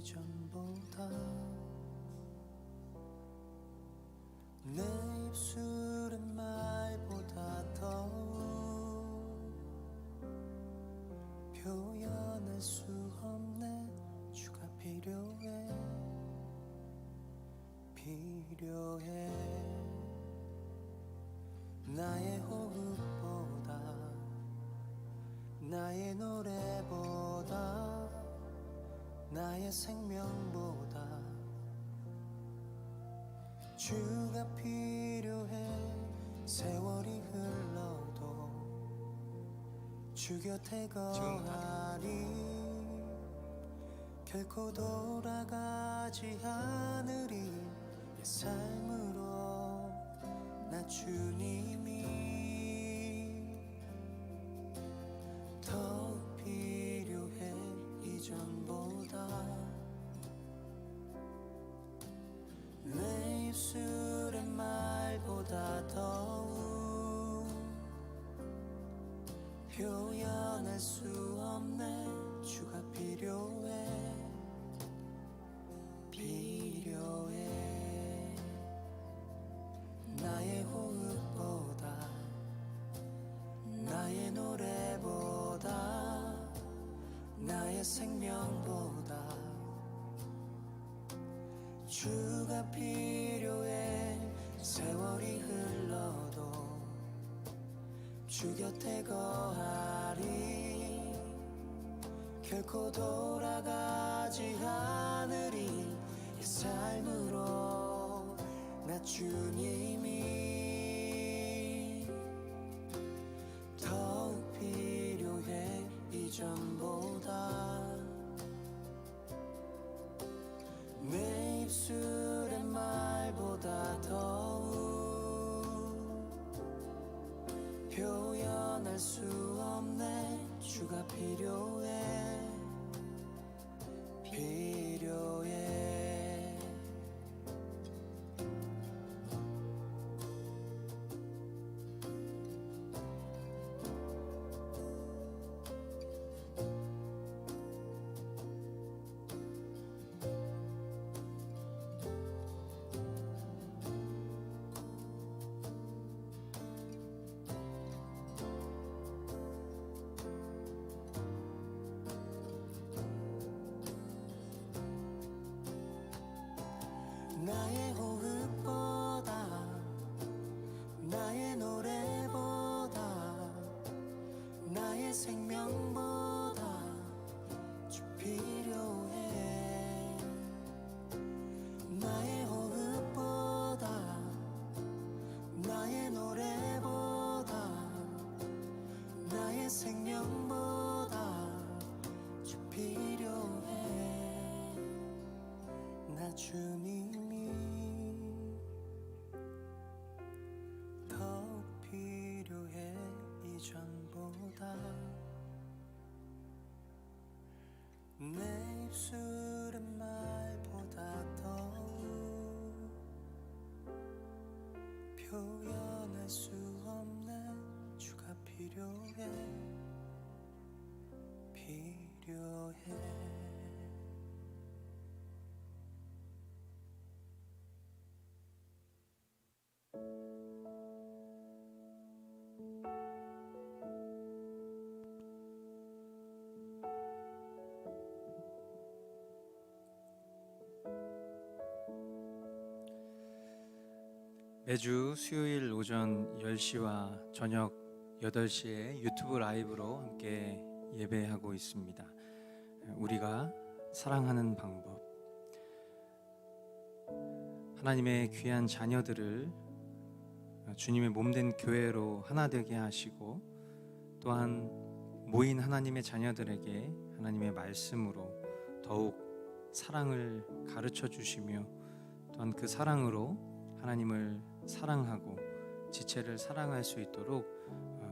이전보다 내 입술은 말보다 더욱 표현할 수 없네. 주가 필요해 필요해. 나의 호흡보다 나의 노래보다 나의 생명보다 주가 필요해. 세월이 흘러도 주 곁에 거하리. 결코 돌아가지 않으리. 내 삶으로 나 주님이 더욱 필요해. 이전보다 내 입술의 말보다 더욱 표현할 수 없네. 주가 필요해 필요해. 나의 호흡보다 나의 노래보다 나의 생명보다 주가 필요해. 세월이 흘러도 주 곁에 거하리. 결코 돌아가지 않으리. 이 삶으로 나 주님이 더욱 필요해. 이전보다 내 입술의 말보다 더욱 표현할 수 없네. 주가 필요해 필요해. 나의 호흡보다 나의 노래보다 나의 생명보다 주 필요해. 나의 호흡보다 나의 노래보다 나의 생명보다 주 필요해. 나 주님이 더욱 필요해. 이전보다 내 입술의 말보다 더욱 표현할 수 없네. 주가 필요해 필요해. 매주 수요일 오전 10시와 저녁 8시에 유튜브 라이브로 함께 예배하고 있습니다. 우리가 사랑하는 방법. 하나님의 귀한 자녀들을 주님의 몸된 교회로 하나 되게 하시고, 또한 모인 하나님의 자녀들에게 하나님의 말씀으로 더욱 사랑을 가르쳐 주시며, 또한 그 사랑으로 하나님을 사랑하고 지체를 사랑할 수 있도록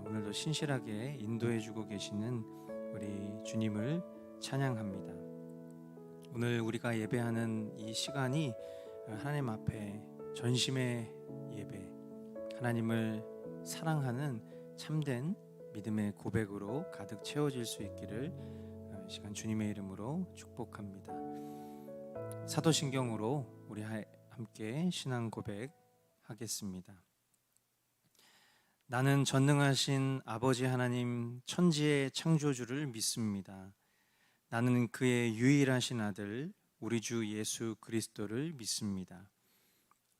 오늘도 신실하게 인도해 주고 계시는 우리 주님을 찬양합니다. 오늘 우리가 예배하는 이 시간이 하나님 앞에 전심의 예배, 하나님을 사랑하는 참된 믿음의 고백으로 가득 채워질 수 있기를 이 시간 주님의 이름으로 축복합니다. 사도신경으로 우리 함께 신앙 고백하겠습니다. 나는 전능하신 아버지 하나님 천지의 창조주를 믿습니다. 나는 그의 유일하신 아들 우리 주 예수 그리스도를 믿습니다.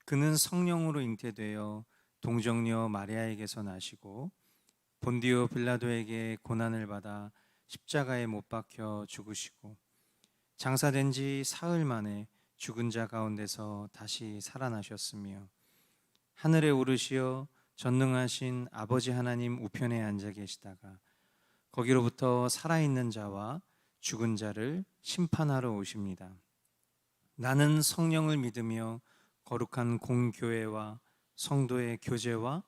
그는 성령으로 잉태되어 동정녀 마리아에게서 나시고 본디오 빌라도에게 고난을 받아 십자가에 못 박혀 죽으시고 장사된 지 사흘 만에 죽은 자 가운데서 다시 살아나셨으며 하늘에 오르시어 전능하신 아버지 하나님 우편에 앉아 계시다가 거기로부터 살아있는 자와 죽은 자를 심판하러 오십니다. 나는 성령을 믿으며 거룩한 공교회와 성도의 교제와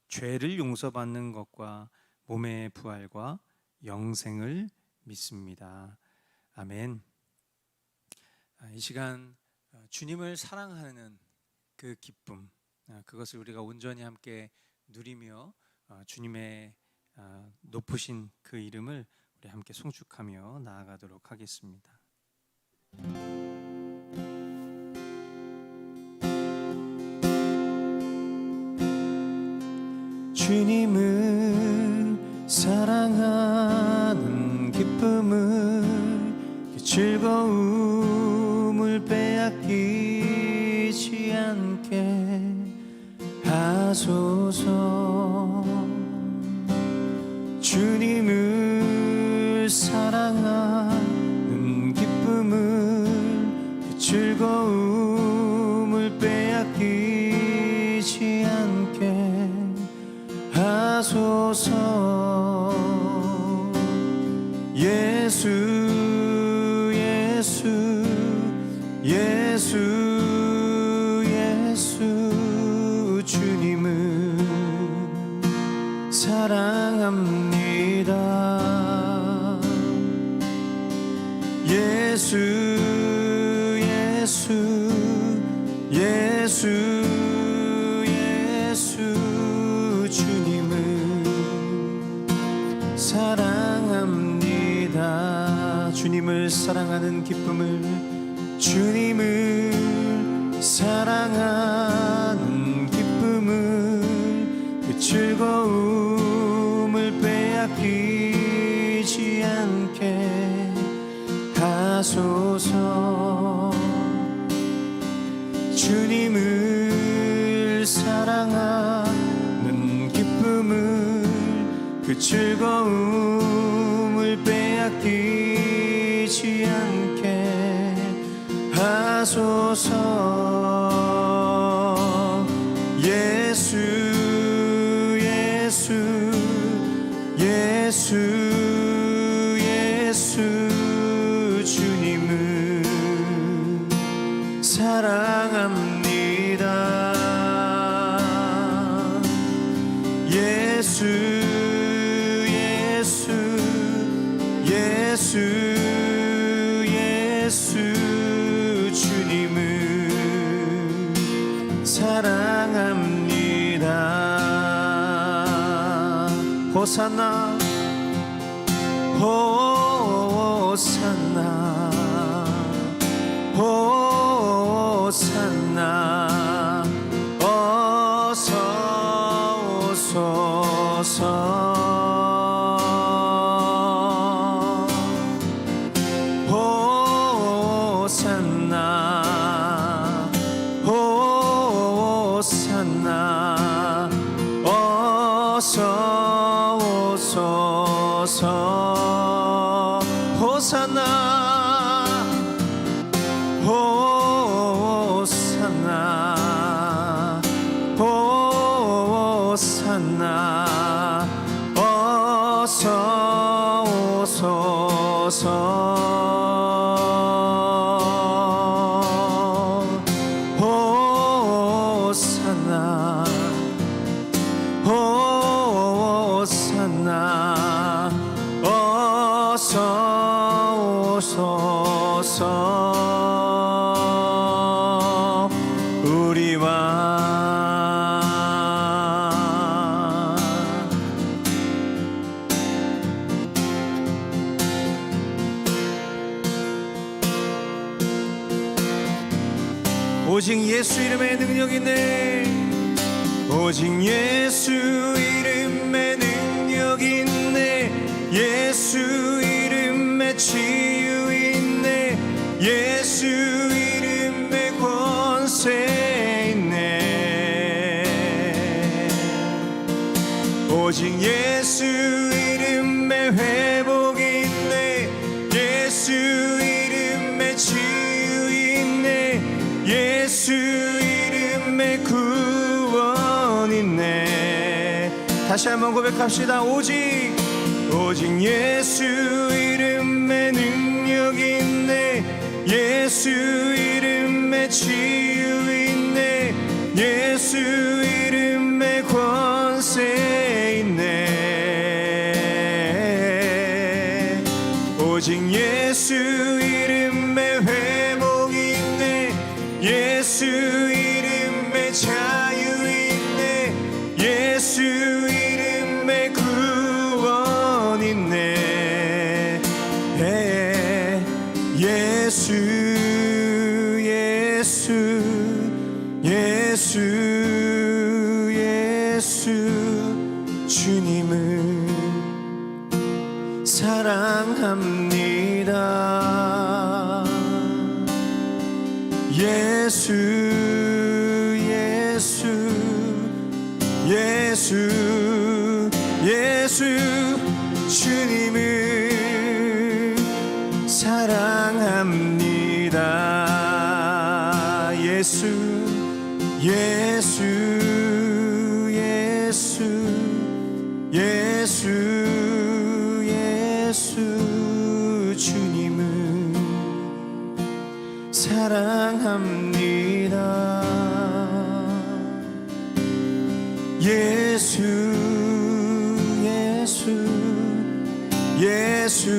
죄를 용서받는 것과 몸의 부활과 영생을 믿습니다. 아멘. 이 시간 주님을 사랑하는 그 기쁨, 그것을 우리가 온전히 함께 누리며 주님의 높으신 그 이름을 우리 함께 송축하며 나아가도록 하겠습니다. 주님을 사랑하는 기쁨을 그 즐거움을 빼앗기지 않게 하소서. 주님을 사랑하는 기쁨을 그 즐거움을 빼앗기지 않게 하소서. 예수 예수 예수 예수 주님을 사랑합니다. 예수 예수 예수 예수 주님을 사랑합니다. 주님을 사랑하는 기쁨을 주님을 사랑하는 기쁨을 그 즐거움을 빼앗기지 않게 하소서. 주님을 사랑하는 기쁨을 그 즐거움을 빼앗기지 않게 하소서. 예수 예수 예수 예수 주님을 사랑합니다. 예수 예수 예수 예수 주님을 사랑합니다. 호산나 호산나 호산나 어서 오소서. 호산나 호산나 어서 오소서. 호산나 호산나 오직 예수 이름에 능력 있네. 오직 예수 이름에 능력 있네. 예수 이름에 치유 있네. 예수 이름에 권세 있네. 오직 예수 이름에 회복 있네. 예수 이름에 치유 있네. 예수 이름에 구원 있네. 다시 한번 고백합시다. 오직 예수 이름에 능력 있네. 예수 이름에 치유 있네. 예수 이름에 권세 있네. 오직 예수 이름에 회복 있네. 예수 이름에 자유 있네. 예수 이름에 구원 있네. 예수 예수 예수 예수 주님을 사랑합니다. 예수 예수 예수 예수 주님을 사랑합니다. 예수 예수 예수 예수 예수 주님을 사랑합니다. 예수 예수 예수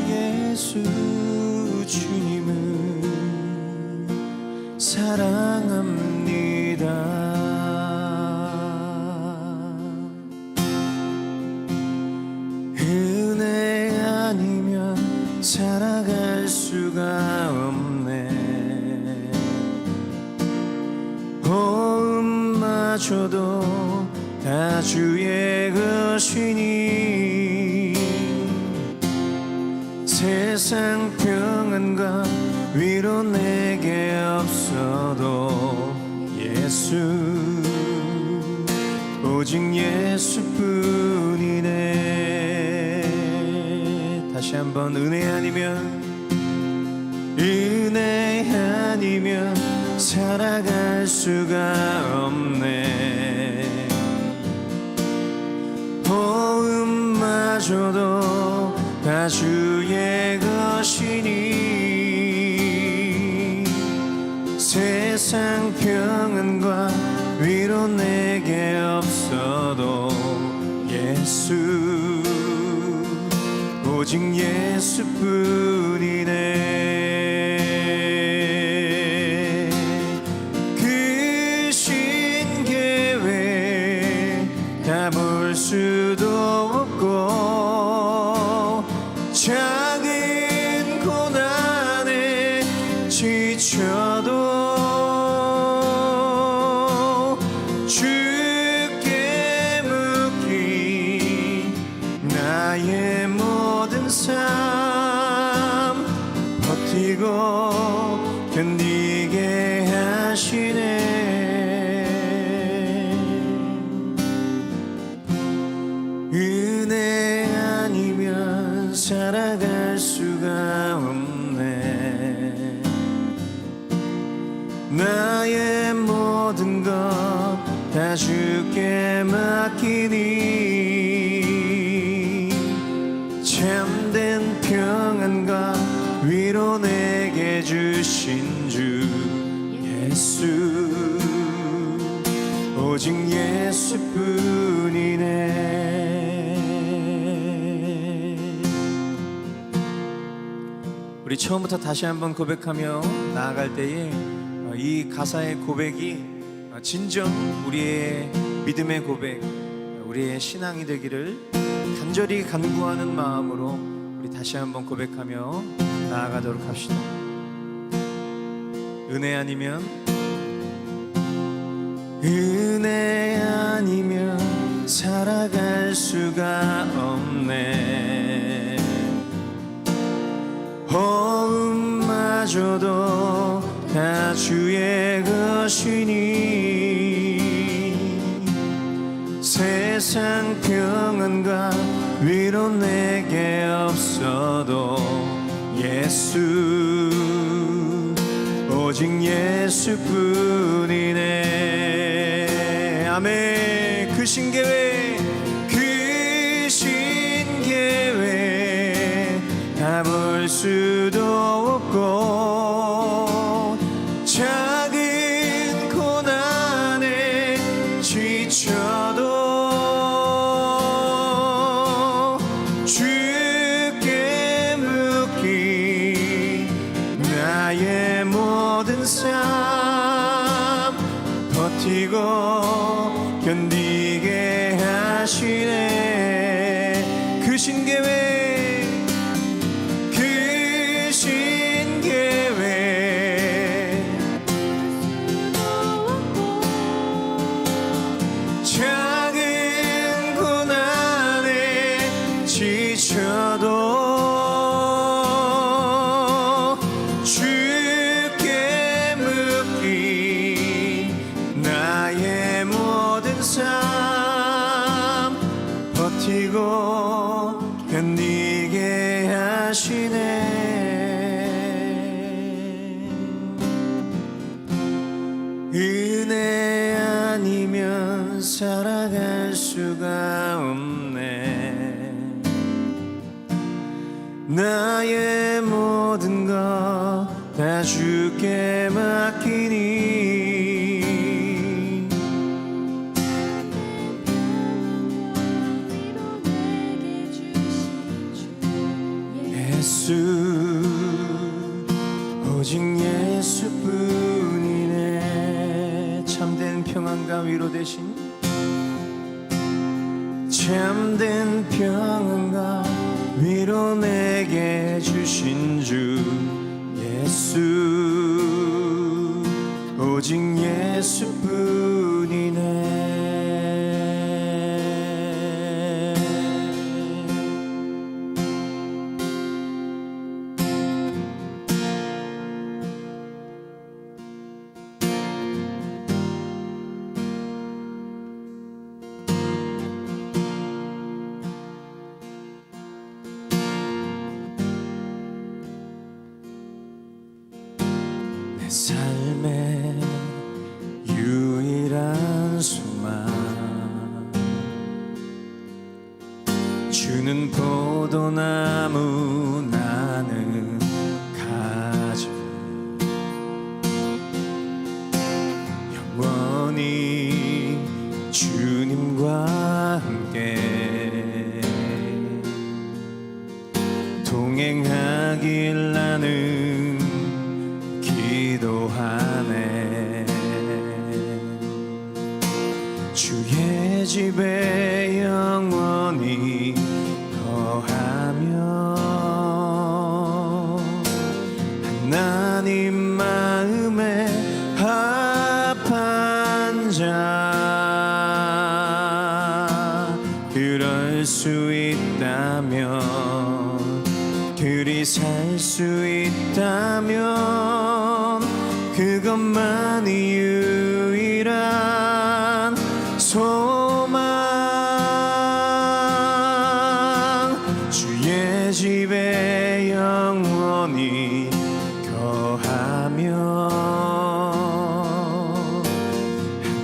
예수 주님을 사랑합니다. 은혜 아니면 살아갈 수가 없네. 호흡마저도 다 주의 것이니 세상 평안과 위로 내게 없어도 예수 오직 예수뿐이네. 다시 한번 은혜 아니면 살아갈 수가 없네. 호흡마저도 다 주의 것이니 세상 평안과 위로 내게 없어도 예수 오직 예수뿐이네. 그 신계획 다 볼 수도 없고 작은 고난에 지쳐도 주께 묻기 나의 모든 삶 버티고 견디게 하시네. 은혜 아니면 살아갈 수가 없네. 나의 모든 것 다 주께 맡기니 참된 평안과 위로 내게 주신 주 예수 오직 예수뿐이네. 우리 처음부터 다시 한번 고백하며 나아갈 때에 이 가사의 고백이 진정 우리의 믿음의 고백, 우리의 신앙이 되기를 간절히 간구하는 마음으로 우리 다시 한번 고백하며 나아가도록 합시다. 은혜 아니면 은혜 아니면 살아갈 수가 없네. 호흡마저도 다 주의 것이니 세상 평안과 위로 내게 없어도 예수 오직 예수뿐이네. 아멘. 그 신계회 그 신계회 다 볼 수도 없고 작은 고난에 지쳐도 주께 묻기 나의 모든 삶 버티고 견디게 하시네. 그 신계회 그 신계회 작은 고난에 지쳐도 주께 묻기 나의 모든 삶 버티고 견디게 하시네. 은혜 아니면 살아갈 수가 없네. 나의 모든 것 다 주께 맡기니 예수 오직 예수뿐이네. 참된 평안과 위로 되신 참된 평안과 위로 내게 주신 주 예수 오직 예수뿐이네. 내 삶의 유일한 소망 주는 포도나무 나는 가지 영원히 주님과 함께 동행하길 나는 기도하네. 주의 집에 영원히 거하며 하나님 마음에 합한 자 그럴 수 있다면 그리 살 수 있다면 그것만이 유일한 소망. 주의 집에 영원히 거하며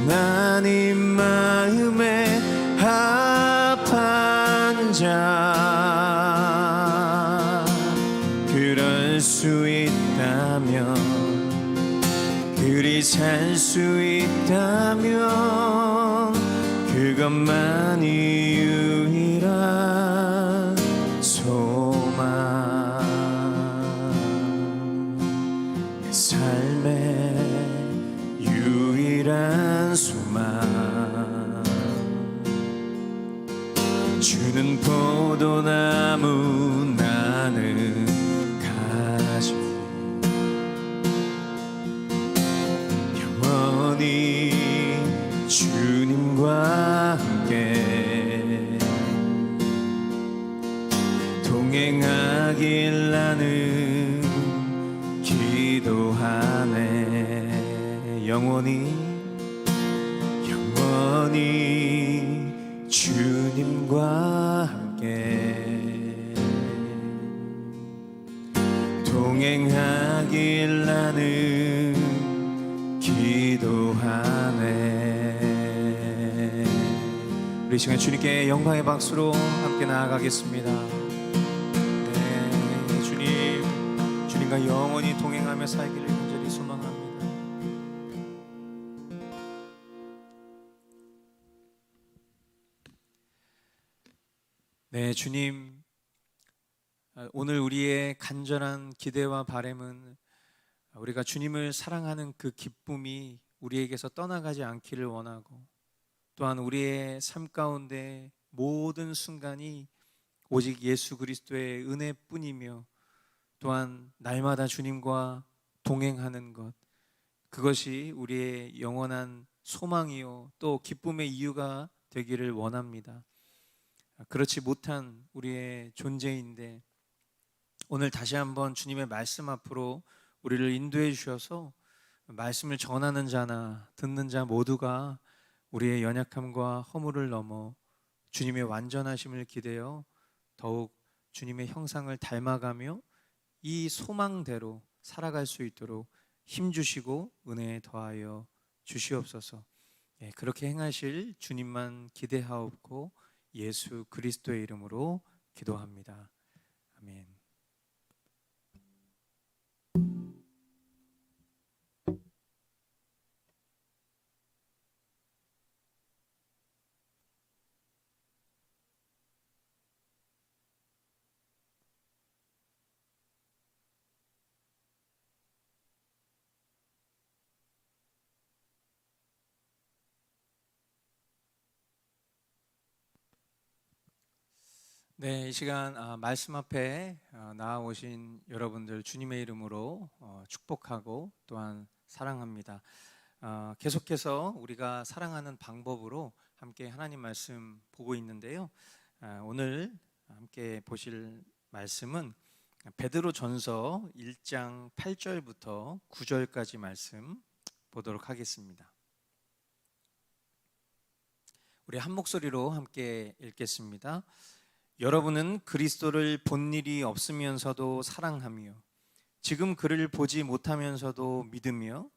하나님 마음에 합한 자 그럴 수 있다면 그리 살 수 있다면 그것만이 유일한 소망. 내 삶의 유일한 소망 주는 포도나무 나는 가지 기도하네. 영원히 주님과 함께 동행하길 나는 기도하네. 우리 시간 주님께 영광의 박수로 함께 나아가겠습니다. 네, 주님과 영원히 동행하며 살기를 간절히 소망합니다. 네, 주님, 오늘 우리의 간절한 기대와 바람은 우리가 주님을 사랑하는 그 기쁨이 우리에게서 떠나가지 않기를 원하고, 또한 우리의 삶 가운데 모든 순간이 오직 예수 그리스도의 은혜뿐이며, 또한 날마다 주님과 동행하는 것, 그것이 우리의 영원한 소망이요 또 기쁨의 이유가 되기를 원합니다. 그렇지 못한 우리의 존재인데 오늘 다시 한번 주님의 말씀 앞으로 우리를 인도해 주셔서 말씀을 전하는 자나 듣는 자 모두가 우리의 연약함과 허물을 넘어 주님의 완전하심을 기대어 더욱 주님의 형상을 닮아가며 이 소망대로 살아갈 수 있도록 힘주시고 은혜에 더하여 주시옵소서. 그렇게 행하실 주님만 기대하옵고 예수 그리스도의 이름으로 기도합니다. 아멘. 네, 이 시간 말씀 앞에 나아오신 여러분들 주님의 이름으로 축복하고 또한 사랑합니다. 계속해서 우리가 사랑하는 방법으로 함께 하나님 말씀 보고 있는데요. 오늘 함께 보실 말씀은 베드로전서 1장 8절부터 9절까지 말씀 보도록 하겠습니다. 우리 한 목소리로 함께 읽겠습니다. 여러분은 그리스도를 본 일이 없으면서도 사랑하며 지금 그를 보지 못하면서도 믿으며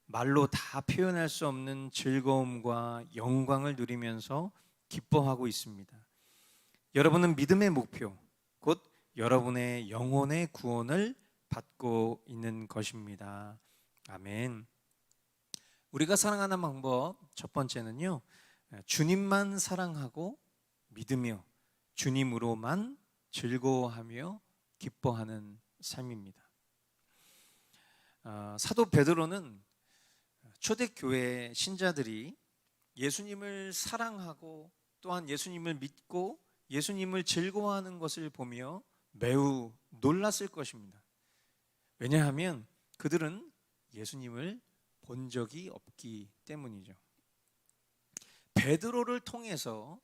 말로 다 표현할 수 없는 즐거움과 영광을 누리면서 기뻐하고 있습니다. 여러분은 믿음의 목표, 곧 여러분의 영혼의 구원을 받고 있는 것입니다. 아멘. 우리가 사랑하는 방법 첫 번째는요, 주님만 사랑하고 믿으며 주님으로만 즐거워하며 기뻐하는 삶입니다. 사도 베드로는 초대교회 신자들이 예수님을 사랑하고 또한 예수님을 믿고 예수님을 즐거워하는 것을 보며 매우 놀랐을 것입니다. 왜냐하면 그들은 예수님을 본 적이 없기 때문이죠. 베드로를 통해서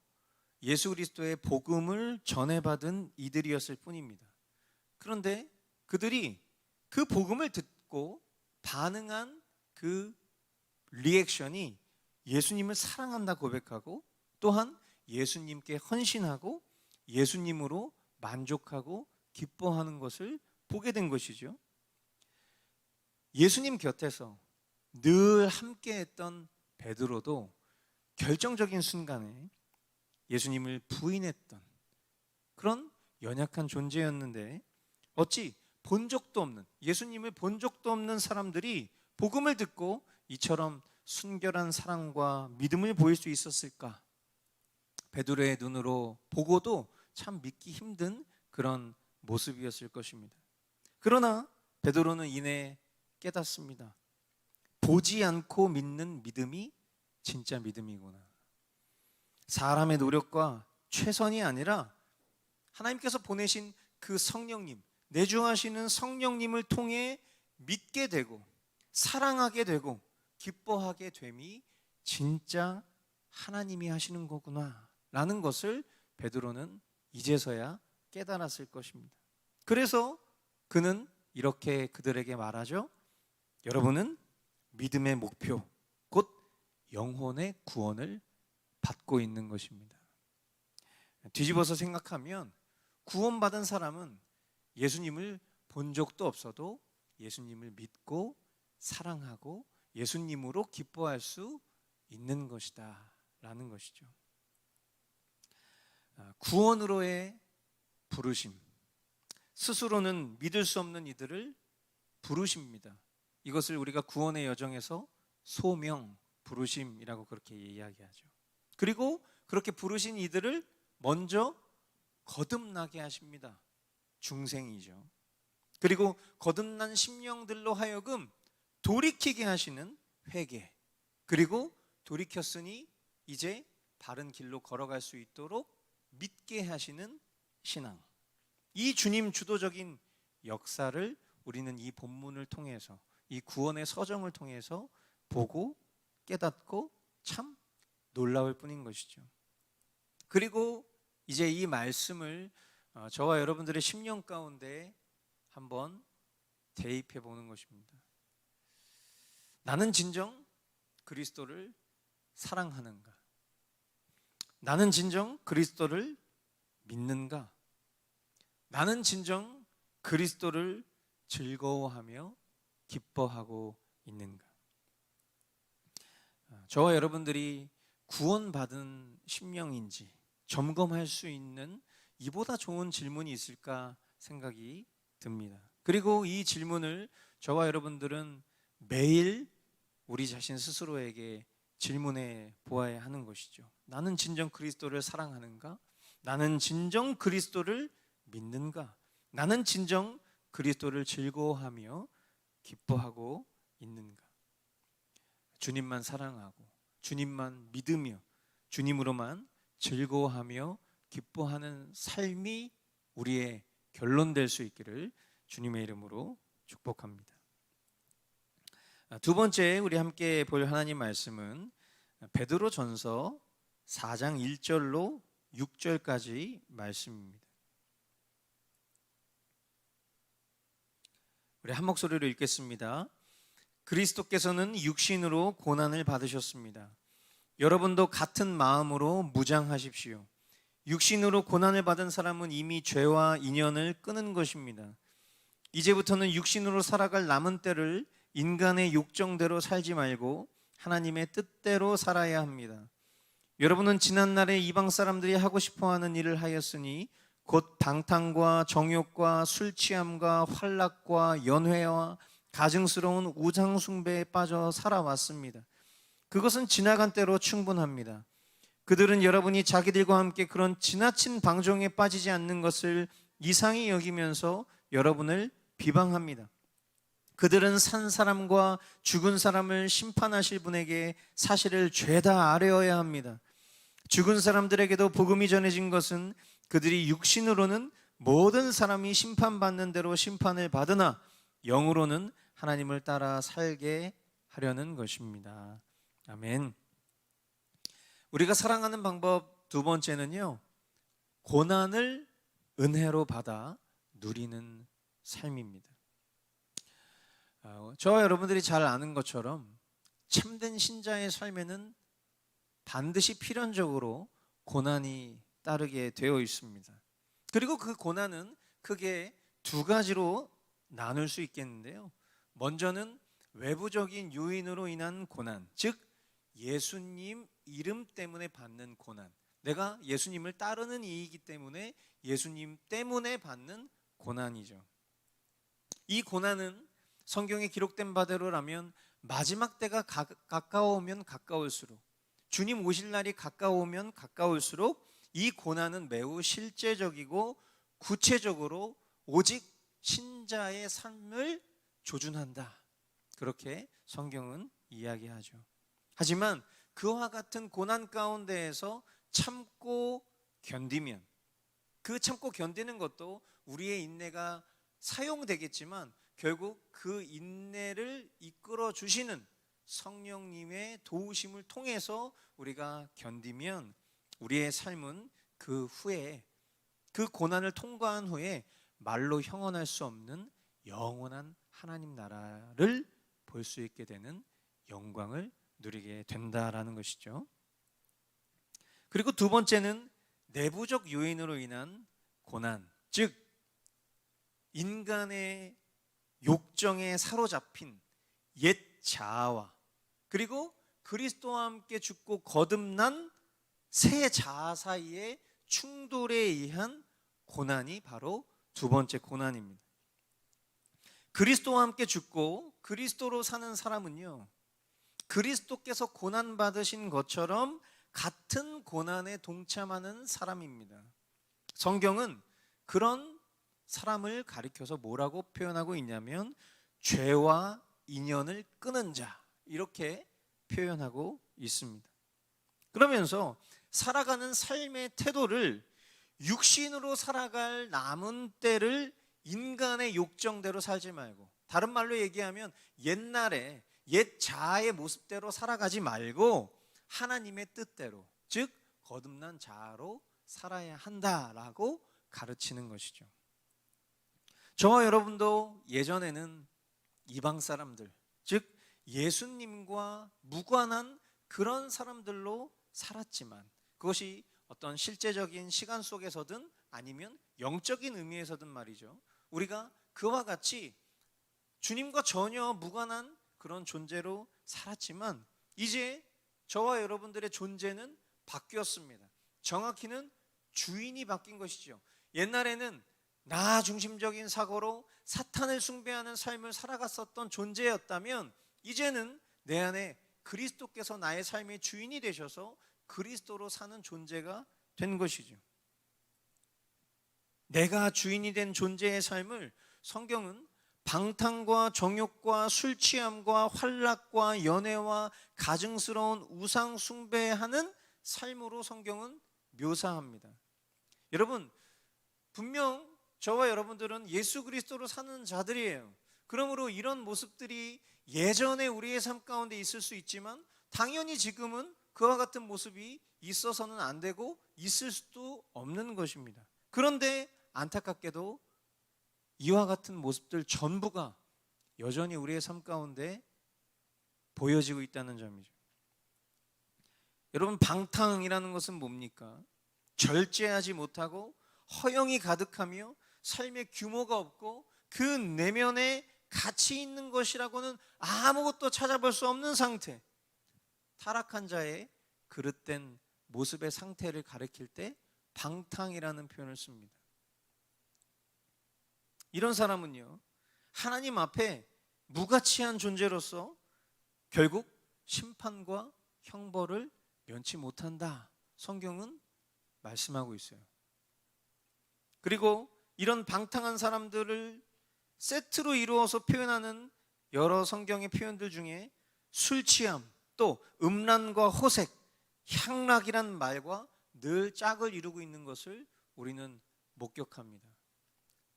예수 그리스도의 복음을 전해받은 이들이었을 뿐입니다. 그런데 그들이 그 복음을 듣고 반응한 그 리액션이 예수님을 사랑한다 고백하고 또한 예수님께 헌신하고 예수님으로 만족하고 기뻐하는 것을 보게 된 것이죠. 예수님 곁에서 늘 함께했던 베드로도 결정적인 순간에 예수님을 부인했던 그런 연약한 존재였는데 어찌 본 적도 없는 예수님을 본 적도 없는 사람들이 복음을 듣고 이처럼 순결한 사랑과 믿음을 보일 수 있었을까? 베드로의 눈으로 보고도 참 믿기 힘든 그런 모습이었을 것입니다. 그러나 베드로는 이내 깨닫습니다. 보지 않고 믿는 믿음이 진짜 믿음이구나. 사람의 노력과 최선이 아니라 하나님께서 보내신 그 성령님, 내주하시는 성령님을 통해 믿게 되고 사랑하게 되고 기뻐하게 됨이 진짜 하나님이 하시는 거구나 라는 것을 베드로는 이제서야 깨달았을 것입니다. 그래서 그는 이렇게 그들에게 말하죠. 여러분은 믿음의 목표, 곧 영혼의 구원을 받고 있는 것입니다. 뒤집어서 생각하면 구원받은 사람은 예수님을 본 적도 없어도 예수님을 믿고 사랑하고 예수님으로 기뻐할 수 있는 것이다 라는 것이죠. 구원으로의 부르심, 스스로는 믿을 수 없는 이들을 부르십니다. 이것을 우리가 구원의 여정에서 소명, 부르심이라고 그렇게 이야기하죠. 그리고 그렇게 부르신 이들을 먼저 거듭나게 하십니다. 중생이죠. 그리고 거듭난 심령들로 하여금 돌이키게 하시는 회개, 그리고 돌이켰으니 이제 바른 길로 걸어갈 수 있도록 믿게 하시는 신앙. 이 주님 주도적인 역사를 우리는 이 본문을 통해서, 이 구원의 서정을 통해서 보고 깨닫고 참 놀라울 뿐인 것이죠. 그리고 이제 이 말씀을 저와 여러분들의 심령 가운데 한번 대입해 보는 것입니다. 나는 진정 그리스도를 사랑하는가? 나는 진정 그리스도를 믿는가? 나는 진정 그리스도를 즐거워하며 기뻐하고 있는가? 저와 여러분들이 구원받은 심령인지 점검할 수 있는 이보다 좋은 질문이 있을까 생각이 듭니다. 그리고 이 질문을 저와 여러분들은 매일 우리 자신 스스로에게 질문해 보아야 하는 것이죠. 나는 진정 그리스도를 사랑하는가? 나는 진정 그리스도를 믿는가? 나는 진정 그리스도를 즐거워하며 기뻐하고 있는가? 주님만 사랑하고 주님만 믿으며 주님으로만 즐거워하며 기뻐하는 삶이 우리의 결론 될 수 있기를 주님의 이름으로 축복합니다. 두 번째 우리 함께 볼 하나님 말씀은 베드로전서 4장 1절로 6절까지 말씀입니다. 우리 한 목소리로 읽겠습니다. 그리스도께서는 육신으로 고난을 받으셨습니다. 여러분도 같은 마음으로 무장하십시오. 육신으로 고난을 받은 사람은 이미 죄와 인연을 끊은 것입니다. 이제부터는 육신으로 살아갈 남은 때를 인간의 욕정대로 살지 말고 하나님의 뜻대로 살아야 합니다. 여러분은 지난날에 이방 사람들이 하고 싶어하는 일을 하였으니 곧 방탕과 정욕과 술 취함과 활락과 연회와 가증스러운 우상 숭배에 빠져 살아왔습니다. 그것은 지나간 때로 충분합니다. 그들은 여러분이 자기들과 함께 그런 지나친 방종에 빠지지 않는 것을 이상히 여기면서 여러분을 비방합니다. 그들은 산 사람과 죽은 사람을 심판하실 분에게 사실을 죄다 아뢰어야 합니다. 죽은 사람들에게도 복음이 전해진 것은 그들이 육신으로는 모든 사람이 심판받는 대로 심판을 받으나 영으로는 하나님을 따라 살게 하려는 것입니다. 아멘. 우리가 사랑하는 방법 두 번째는요, 고난을 은혜로 받아 누리는 삶입니다. 저와 여러분들이 잘 아는 것처럼 참된 신자의 삶에는 반드시 필연적으로 고난이 따르게 되어 있습니다. 그리고 그 고난은 크게 두 가지로 나눌 수 있겠는데요. 먼저는 외부적인 요인으로 인한 고난, 즉 예수님 이름 때문에 받는 고난. 내가 예수님을 따르는 이이기 때문에 예수님 때문에 받는 고난이죠. 이 고난은 성경에 기록된 바대로라면 마지막 때가 가까워오면 가까울수록, 주님 오실 날이 가까워오면 가까울수록 이 고난은 매우 실제적이고 구체적으로 오직 신자의 삶을 조준한다. 그렇게 성경은 이야기하죠. 하지만 그와 같은 고난 가운데에서 참고 견디면, 그 참고 견디는 것도 우리의 인내가 사용되겠지만 결국 그 인내를 이끌어 주시는 성령님의 도우심을 통해서 우리가 견디면 우리의 삶은 그 후에, 그 고난을 통과한 후에 말로 형언할 수 없는 영원한 하나님 나라를 볼 수 있게 되는 영광을 누리게 된다라는 것이죠. 그리고 두 번째는 내부적 요인으로 인한 고난, 즉 인간의 욕정에 사로잡힌 옛 자아와 그리고 그리스도와 함께 죽고 거듭난 새 자아 사이의 충돌에 의한 고난이 바로 두 번째 고난입니다. 그리스도와 함께 죽고 그리스도로 사는 사람은요, 그리스도께서 고난 받으신 것처럼 같은 고난에 동참하는 사람입니다. 성경은 그런 사람을 가리켜서 뭐라고 표현하고 있냐면 죄와 인연을 끊은 자, 이렇게 표현하고 있습니다. 그러면서 살아가는 삶의 태도를 육신으로 살아갈 남은 때를 인간의 욕정대로 살지 말고, 다른 말로 얘기하면 옛날에 옛 자아의 모습대로 살아가지 말고 하나님의 뜻대로, 즉 거듭난 자아로 살아야 한다라고 가르치는 것이죠. 저와 여러분도 예전에는 이방 사람들, 즉 예수님과 무관한 그런 사람들로 살았지만, 그것이 어떤 실제적인 시간 속에서든 아니면 영적인 의미에서든 말이죠, 우리가 그와 같이 주님과 전혀 무관한 그런 존재로 살았지만 이제 저와 여러분들의 존재는 바뀌었습니다. 정확히는 주인이 바뀐 것이죠. 옛날에는 나 중심적인 사고로 사탄을 숭배하는 삶을 살아갔었던 존재였다면 이제는 내 안에 그리스도께서 나의 삶의 주인이 되셔서 그리스도로 사는 존재가 된 것이죠. 내가 주인이 된 존재의 삶을 성경은 방탕과 정욕과 술 취함과 환락과 연애와 가증스러운 우상 숭배하는 삶으로 성경은 묘사합니다. 여러분, 분명 저와 여러분들은 예수 그리스도로 사는 자들이에요. 그러므로 이런 모습들이 예전에 우리의 삶 가운데 있을 수 있지만 당연히 지금은 그와 같은 모습이 있어서는 안 되고 있을 수도 없는 것입니다. 그런데 안타깝게도 이와 같은 모습들 전부가 여전히 우리의 삶 가운데 보여지고 있다는 점이죠. 여러분, 방탕이라는 것은 뭡니까? 절제하지 못하고 허영이 가득하며 삶의 규모가 없고 그 내면에 가치 있는 것이라고는 아무것도 찾아볼 수 없는 상태, 타락한 자의 그릇된 모습의 상태를 가리킬 때 방탕이라는 표현을 씁니다. 이런 사람은요, 하나님 앞에 무가치한 존재로서 결국 심판과 형벌을 면치 못한다, 성경은 말씀하고 있어요. 그리고 이런 방탕한 사람들을 세트로 이루어서 표현하는 여러 성경의 표현들 중에 술 취함, 또 음란과 호색, 향락이란 말과 늘 짝을 이루고 있는 것을 우리는 목격합니다.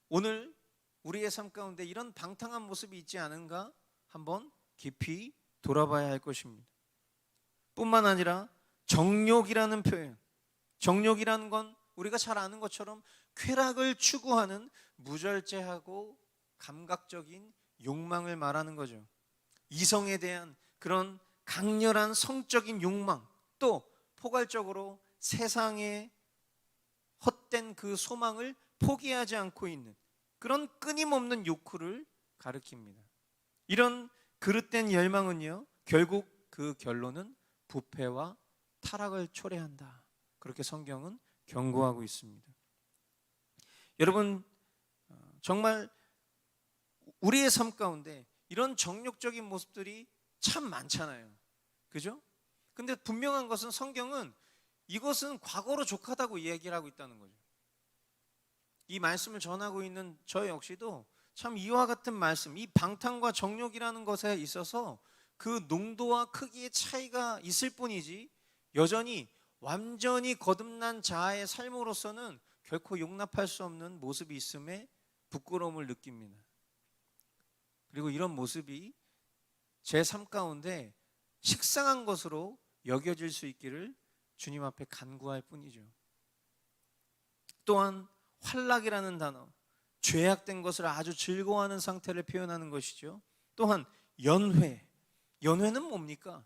오늘 우리의 삶 가운데 이런 방탕한 모습이 있지 않은가 한번 깊이 돌아봐야 할 것입니다. 뿐만 아니라 정욕이라는 표현, 정욕이라는 건 우리가 잘 아는 것처럼 쾌락을 추구하는 무절제하고 감각적인 욕망을 말하는 거죠. 이성에 대한 그런 강렬한 성적인 욕망, 또 포괄적으로 세상의 헛된 그 소망을 포기하지 않고 있는 그런 끊임없는 욕구를 가리킵니다. 이런 그릇된 열망은요, 결국 그 결론은 부패와 타락을 초래한다, 그렇게 성경은 경고하고 있습니다. 여러분, 정말 우리의 삶 가운데 이런 정욕적인 모습들이 참 많잖아요. 그죠? 근데 분명한 것은 성경은 이것은 과거로 족하다고 이야기를 하고 있다는 거죠. 이 말씀을 전하고 있는 저 역시도 참 이와 같은 말씀, 이 방탕과 정욕이라는 것에 있어서 그 농도와 크기의 차이가 있을 뿐이지 여전히 완전히 거듭난 자아의 삶으로서는 결코 용납할 수 없는 모습이 있음에 부끄러움을 느낍니다. 그리고 이런 모습이 제 삶 가운데 식상한 것으로 여겨질 수 있기를 주님 앞에 간구할 뿐이죠. 또한 환락이라는 단어, 죄악된 것을 아주 즐거워하는 상태를 표현하는 것이죠. 또한 연회. 연회는 뭡니까?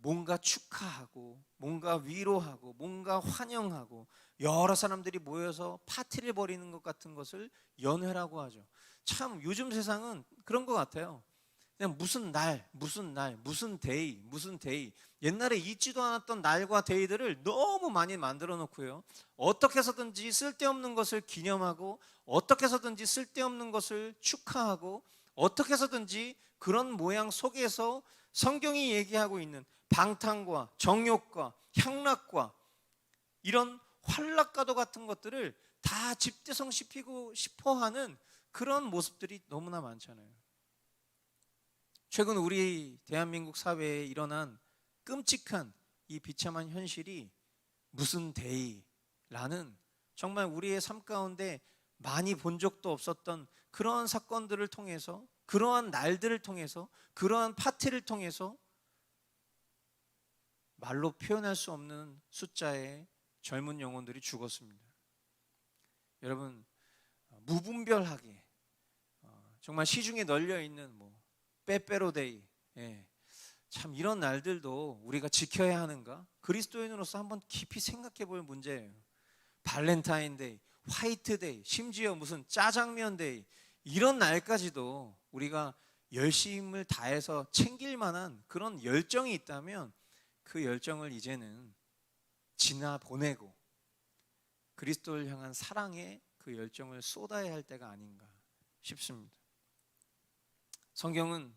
뭔가 축하하고, 뭔가 위로하고, 뭔가 환영하고, 여러 사람들이 모여서 파티를 벌이는 것 같은 것을 연회라고 하죠. 참 요즘 세상은 그런 것 같아요. 그냥 무슨 날, 무슨 날, 무슨 데이, 무슨 데이. 옛날에 있지도 않았던 날과 데이들을 너무 많이 만들어 놓고요. 어떻게 해서든지 쓸데없는 것을 기념하고, 어떻게 해서든지 쓸데없는 것을 축하하고, 어떻게 해서든지 그런 모양 속에서 성경이 얘기하고 있는 방탕과 정욕과 향락과 이런 환락과도 같은 것들을 다 집대성시키고 싶어하는 그런 모습들이 너무나 많잖아요. 최근 우리 대한민국 사회에 일어난 끔찍한 이 비참한 현실이 무슨 데이라는 정말 우리의 삶 가운데 많이 본 적도 없었던 그러한 사건들을 통해서, 그러한 날들을 통해서, 그러한 파티를 통해서 말로 표현할 수 없는 숫자의 젊은 영혼들이 죽었습니다. 여러분, 무분별하게 정말 시중에 널려 있는 빼빼로데이, 참 이런 날들도 우리가 지켜야 하는가? 그리스도인으로서 한번 깊이 생각해 볼 문제예요. 발렌타인데이, 화이트데이, 심지어 무슨 짜장면데이, 이런 날까지도 우리가 열심을 다해서 챙길 만한 그런 열정이 있다면 그 열정을 이제는 지나 보내고 그리스도를 향한 사랑에 그 열정을 쏟아야 할 때가 아닌가 싶습니다. 성경은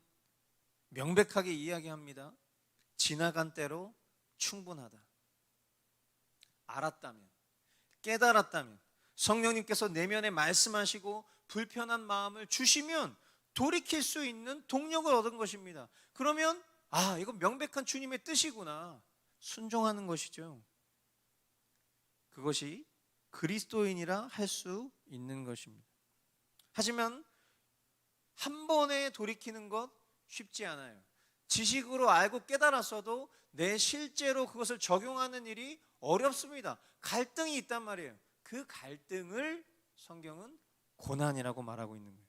명백하게 이야기합니다. 지나간 때로 충분하다. 알았다면, 깨달았다면, 성령님께서 내면에 말씀하시고 불편한 마음을 주시면 돌이킬 수 있는 동력을 얻은 것입니다. 그러면 이건 명백한 주님의 뜻이구나, 순종하는 것이죠. 그것이 그리스도인이라 할 수 있는 것입니다. 하지만 한 번에 돌이키는 것 쉽지 않아요. 지식으로 알고 깨달았어도 내 실제로 그것을 적용하는 일이 어렵습니다. 갈등이 있단 말이에요. 그 갈등을 성경은 고난이라고 말하고 있는 거예요.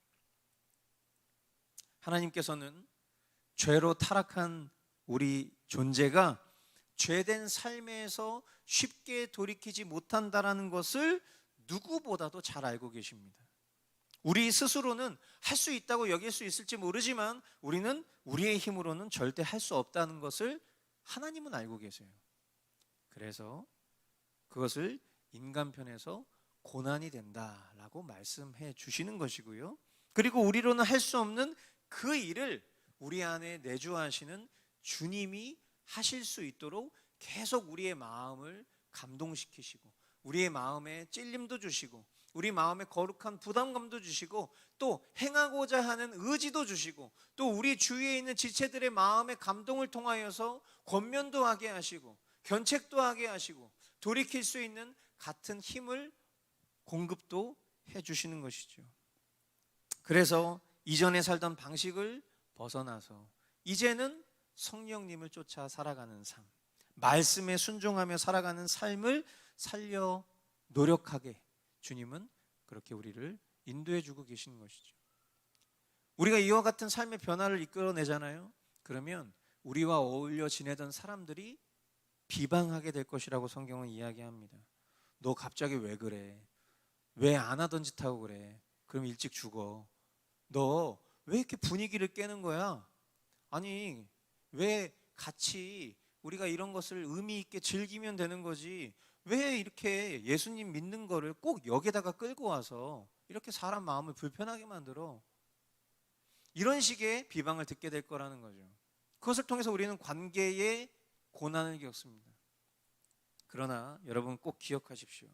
하나님께서는 죄로 타락한 우리 존재가 죄된 삶에서 쉽게 돌이키지 못한다라는 것을 누구보다도 잘 알고 계십니다. 우리 스스로는 할 수 있다고 여길 수 있을지 모르지만 우리는 우리의 힘으로는 절대 할 수 없다는 것을 하나님은 알고 계세요. 그래서 그것을 인간편에서 고난이 된다라고 말씀해 주시는 것이고요. 그리고 우리로는 할 수 없는 그 일을 우리 안에 내주하시는 주님이 하실 수 있도록 계속 우리의 마음을 감동시키시고, 우리의 마음에 찔림도 주시고, 우리 마음에 거룩한 부담감도 주시고, 또 행하고자 하는 의지도 주시고, 또 우리 주위에 있는 지체들의 마음의 감동을 통하여서 권면도 하게 하시고, 견책도 하게 하시고, 돌이킬 수 있는 같은 힘을 공급도 해주시는 것이죠. 그래서 이전에 살던 방식을 벗어나서 이제는 성령님을 쫓아 살아가는 삶, 말씀에 순종하며 살아가는 삶을 살려 노력하게 주님은 그렇게 우리를 인도해 주고 계시는 것이죠. 우리가 이와 같은 삶의 변화를 이끌어내잖아요. 그러면 우리와 어울려 지내던 사람들이 비방하게 될 것이라고 성경은 이야기합니다. 너 갑자기 왜 그래? 왜 안 하던 짓 하고 그래? 그럼 일찍 죽어. 너 왜 이렇게 분위기를 깨는 거야? 아니, 왜 같이 우리가 이런 것을 의미 있게 즐기면 되는 거지, 왜 이렇게 예수님 믿는 거를 꼭 여기다가 끌고 와서 이렇게 사람 마음을 불편하게 만들어? 이런 식의 비방을 듣게 될 거라는 거죠. 그것을 통해서 우리는 관계의 고난을 겪습니다. 그러나 여러분 꼭 기억하십시오.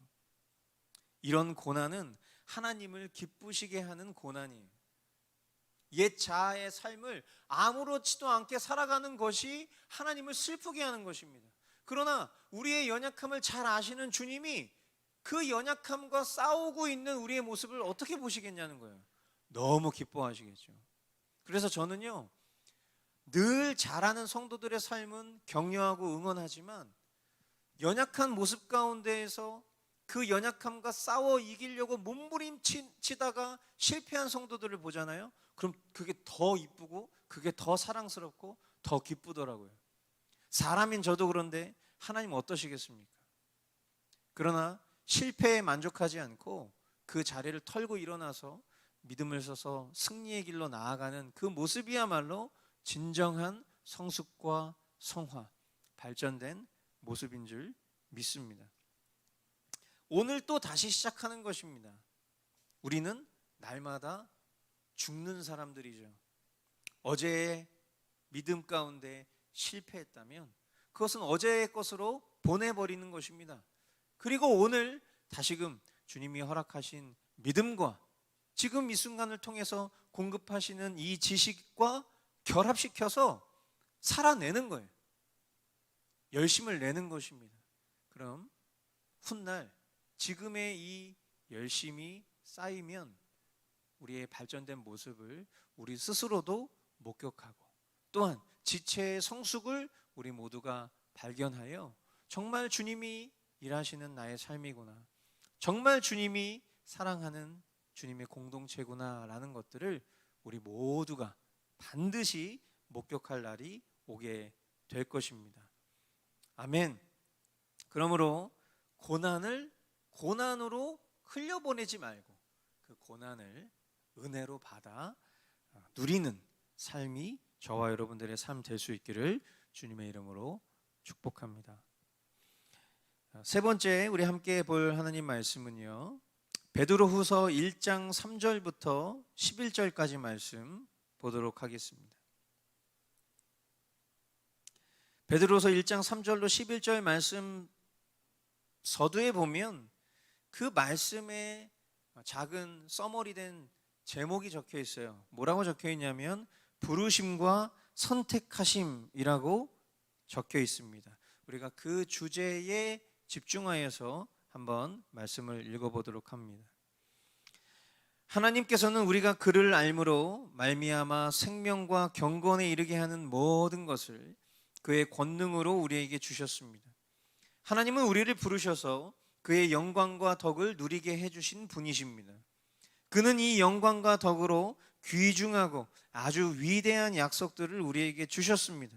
이런 고난은 하나님을 기쁘시게 하는 고난이에요. 옛 자아의 삶을 아무렇지도 않게 살아가는 것이 하나님을 슬프게 하는 것입니다. 그러나 우리의 연약함을 잘 아시는 주님이 그 연약함과 싸우고 있는 우리의 모습을 어떻게 보시겠냐는 거예요. 너무 기뻐하시겠죠. 그래서 저는요, 늘 잘하는 성도들의 삶은 격려하고 응원하지만 연약한 모습 가운데에서 그 연약함과 싸워 이기려고 몸부림치다가 실패한 성도들을 보잖아요. 그럼 그게 더 이쁘고 그게 더 사랑스럽고 더 기쁘더라고요. 사람인 저도 그런데 하나님 어떠시겠습니까? 그러나 실패에 만족하지 않고 그 자리를 털고 일어나서 믿음을 써서 승리의 길로 나아가는 그 모습이야말로 진정한 성숙과 성화, 발전된 모습인 줄 믿습니다. 오늘 또 다시 시작하는 것입니다. 우리는 날마다 죽는 사람들이죠. 어제의 믿음 가운데 실패했다면 그것은 어제의 것으로 보내버리는 것입니다. 그리고 오늘 다시금 주님이 허락하신 믿음과 지금 이 순간을 통해서 공급하시는 이 지식과 결합시켜서 살아내는 거예요. 열심을 내는 것입니다. 그럼 훗날 지금의 이 열심이 쌓이면 우리의 발전된 모습을 우리 스스로도 목격하고 또한 지체의 성숙을 우리 모두가 발견하여 정말 주님이 일하시는 나의 삶이구나, 정말 주님이 사랑하는 주님의 공동체구나 라는 것들을 우리 모두가 반드시 목격할 날이 오게 될 것입니다. 아멘. 그러므로 고난을 고난으로 흘려보내지 말고 그 고난을 은혜로 받아 누리는 삶이 저와 여러분들의 삶 될 수 있기를 주님의 이름으로 축복합니다. 세 번째 우리 함께 볼 하나님 말씀은요, 베드로후서 1장 3절부터 11절까지 말씀 보도록 하겠습니다. 베드로후서 1장 3절로 11절 말씀 서두에 보면 그 말씀에 작은 서머리된 제목이 적혀 있어요. 뭐라고 적혀 있냐면 부르심과 선택하심이라고 적혀 있습니다. 우리가 그 주제에 집중하여서 한번 말씀을 읽어보도록 합니다. 하나님께서는 우리가 그를 알므로 말미암아 생명과 경건에 이르게 하는 모든 것을 그의 권능으로 우리에게 주셨습니다. 하나님은 우리를 부르셔서 그의 영광과 덕을 누리게 해주신 분이십니다. 그는 이 영광과 덕으로 귀중하고 아주 위대한 약속들을 우리에게 주셨습니다.